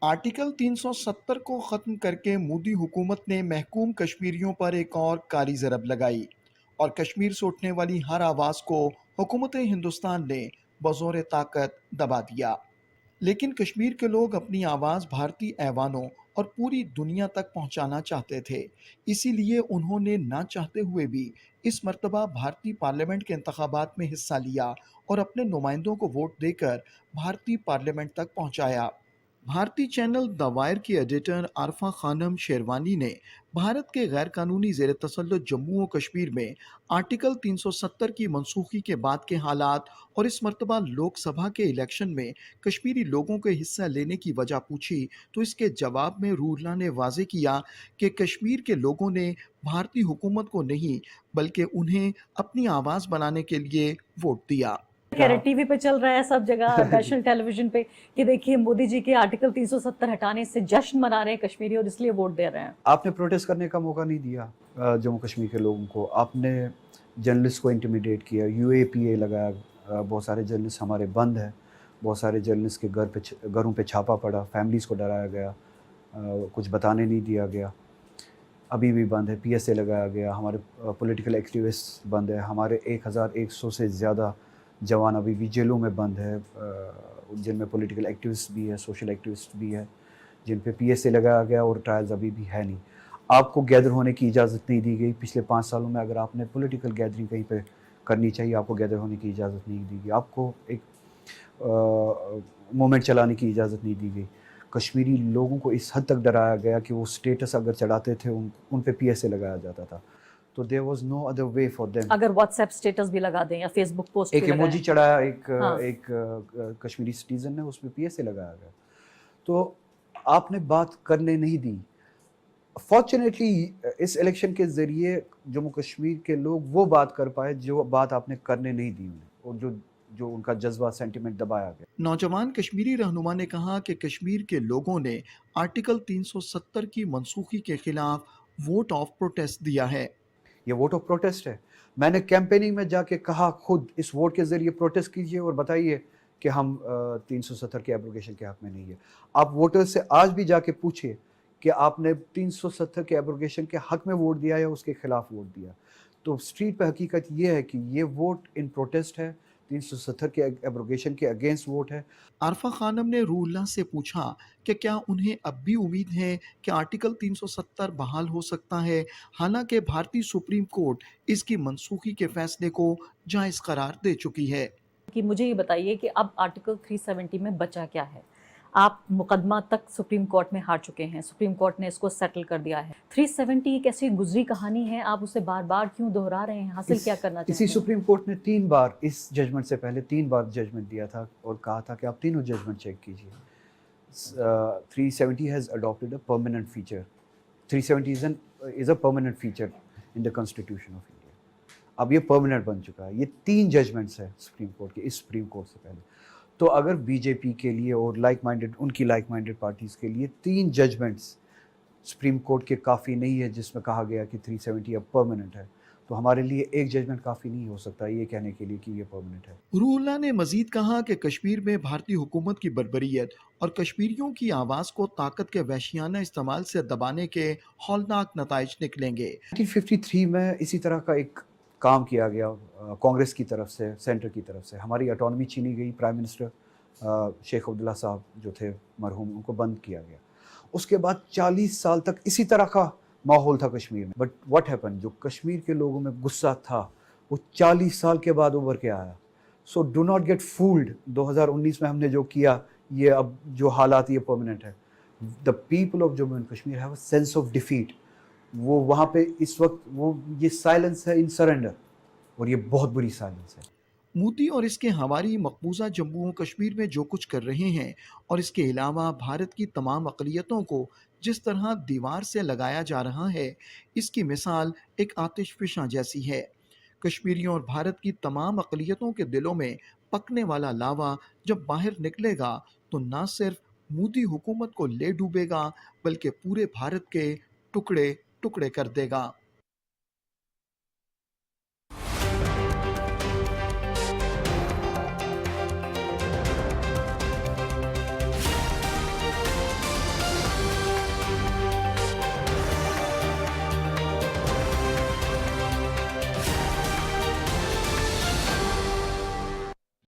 Article 370 को खत्म करके मोदी हुकूमत ने महकूम कश्मीरियों पर एक और काली जरब लगाई और कश्मीर से उठने वाली हर आवाज को हुकूमत हिंदुस्तान ने बजोर ताकत दबा दिया। लेकिन कश्मीर के लोग अपनी आवाज भारतीय ऐवानों और पूरी दुनिया तक पहुंचाना चाहते थे। इसीलिए उन्होंने ना चाहते हुए भी इस मर्तबा भारतीय पार्लियामेंट के इंतखाबात में हिस्सा लिया और अपने नुमाइंदों को वोट देकर भारतीय पार्लियामेंट तक पहुंचाया। भारतीय चैनल द वायर की एडिटर आरफा खानम शेरवानी ने भारत के गैर कानूनी जेर तसल्लुत जम्मू और कश्मीर में आर्टिकल 370 की मनसूखी के बाद के हालात और इस मर्तबा लोकसभा के इलेक्शन में कश्मीरी लोगों के हिस्सा लेने की वजह पूछी तो इसके जवाब में रूरला ने वाजे किया कि कश्मीर के लोगों ने भारतीय हुकूमत को नहीं बल्कि उन्हें अपनी आवाज़ बनाने के लिए वोट दिया। कह रहे टीवी पे चल रहा है सब जगह, नेशनल टेलीविजन पे, कि देखिए मोदी जी के आर्टिकल 370 हटाने से जश्न मना रहे हैं कश्मीरी और इसलिए वोट दे रहे हैं। आपने प्रोटेस्ट करने का मौका नहीं दिया जम्मू कश्मीर के लोगों को। आपने जर्नलिस्ट को इंटिमिडेट किया, यूएपीए लगाया, बहुत सारे जर्नलिस्ट हमारे बंद हैं, बहुत सारे जर्नलिस्ट के घरों पे छापा पड़ा, फैमिलीज़ को डराया गया, कुछ बताने नहीं दिया गया, अभी भी बंद है। पीएसए लगाया गया, हमारे पॉलिटिकल एक्टिविस्ट बंद है, हमारे 1100 से ज़्यादा जवान अभी भी जेलों में बंद है, जिनमें पॉलिटिकल एक्टिविस्ट भी है, सोशल एक्टिविस्ट भी है, जिन पे पीएसए लगाया गया और ट्रायल्स अभी भी है नहीं। आपको गैदर होने की इजाज़त नहीं दी गई। पिछले 5 सालों में अगर आपने पॉलिटिकल गैदरिंग कहीं पे करनी चाहिए, आपको गैदर होने की इजाज़त नहीं दी गई। आपको एक मूवमेंट चलाने की इजाज़त नहीं दी गई। कश्मीरी लोगों को इस हद तक डराया गया कि वो स्टेटस अगर चढ़ाते थे उन पे पीएसए लगाया जाता था। तो there was no other way for them. अगर व्हाट्सएप स्टेटस भी लगा दें या फेसबुक पोस्ट एक इमोजी चढ़ाया, एक हाँ। कश्मीरी सिटीजन ने, उस पे पीएसए लगाया गया। तो आपने बात करने नहीं दी। फॉर्चुनेटली इस इलेक्शन के ज़रिए जम्मू कश्मीर के लोग वो बात कर पाए जो बात आपने करने नहीं दी उन्हें, और जो उनका जज्बा, सेंटिमेंट दबाया गया। नौजवान कश्मीरी रहनुमा ने कहा कि कश्मीर के लोगों ने आर्टिकल 370 की मनसूखी के खिलाफ वोट ऑफ प्रोटेस्ट दिया है। ये वोट ऑफ प्रोटेस्ट है। मैंने कैंपेनिंग में जाके कहा, खुद इस वोट के ज़रिए प्रोटेस्ट कीजिए और बताइए कि हम 370 के एब्रोगेशन के हक़ में नहीं है। आप वोटर से आज भी जाके पूछिए कि आपने 370 के एब्रोगेशन के हक़ में वोट दिया या उसके खिलाफ वोट दिया। तो स्ट्रीट पे हकीकत ये है कि ये वोट इन प्रोटेस्ट है, 370 के एब्रोगेशन के अगेंस्ट वोट है। आरफा खानम ने रूल्ला से पूछा कि क्या उन्हें अब भी उम्मीद है कि आर्टिकल 370 बहाल हो सकता है, हालांकि भारतीय सुप्रीम कोर्ट इसकी मनसूखी के फैसले को जायज़ करार दे चुकी है। कि मुझे ये बताइए कि अब आर्टिकल 370 में बचा क्या है? आप मुकदमा तक सुप्रीम कोर्ट में हार चुके हैं, सुप्रीम कोर्ट ने इसको सेटल कर दिया है। 370 एक ऐसी गुजरी कहानी है, आप उसे बार बार क्यों दोहरा रहे हैं? हासिल क्या करना चाहते हैं? इसी सुप्रीम कोर्ट ने 3 बार, इस जजमेंट से पहले 3 बार जजमेंट दिया था और कहा था कि आप तीनों जजमेंट चेक कीजिए। 370 has adopted a permanent feature. 370 is a permanent feature in the constitution of India. अब ये परमानेंट बन चुका है। ये 3 जजमेंट्स हैं सुप्रीम कोर्ट के, इस सुप्रीम कोर्ट से पहले। तो अगर बीजेपी के लिए और उनकी लाइक माइंडेड पार्टीज़ के लिए 3 जजमेंट्स सुप्रीम कोर्ट के काफ़ी नहीं है जिसमें कहा गया कि 370 अब परमानेंट है, तो हमारे लिए एक जजमेंट काफ़ी नहीं हो सकता ये कहने के लिए कि ये परमानेंट है। रूहुल्लाह ने मजीद कहा कि कश्मीर में भारतीय हुकूमत की बर्बरियत और कश्मीरियों की आवाज़ को ताकत के वहशियाना इस्तेमाल से दबाने के हौलनाक नताइज निकलेंगे। 1953 में इसी तरह का एक काम किया गया कांग्रेस की तरफ से, सेंटर की तरफ से। हमारी ऑटोनॉमी छीनी गई, प्राइम मिनिस्टर शेख अब्दुल्ला साहब जो थे मरहूम, उनको बंद किया गया। उसके बाद 40 साल तक इसी तरह का माहौल था कश्मीर में। बट व्हाट हैपन, जो कश्मीर के लोगों में गुस्सा था वो 40 साल के बाद उभर के आया। So do not gate fooled. 2019 में हमने जो किया, ये अब जो हालात, ये परमानेंट है। The people of Jammu and Kashmir have a sense of defeat. वो वहाँ पे इस वक्त वो ये साइलेंस है इन सरेंडर, और ये बहुत बुरी साइलेंस है। मोदी और इसके हवारी मकबूजा जम्मू और कश्मीर में जो कुछ कर रहे हैं और इसके अलावा भारत की तमाम अक़लियतों को जिस तरह दीवार से लगाया जा रहा है, इसकी मिसाल एक आतिशफिशा जैसी है। कश्मीरियों और भारत की तमाम अक़लियतों के दिलों में पकने वाला लावा जब बाहर निकलेगा तो ना सिर्फ मोदी हुकूमत को ले डूबेगा बल्कि पूरे भारत के टुकड़े टुकड़े कर देगा।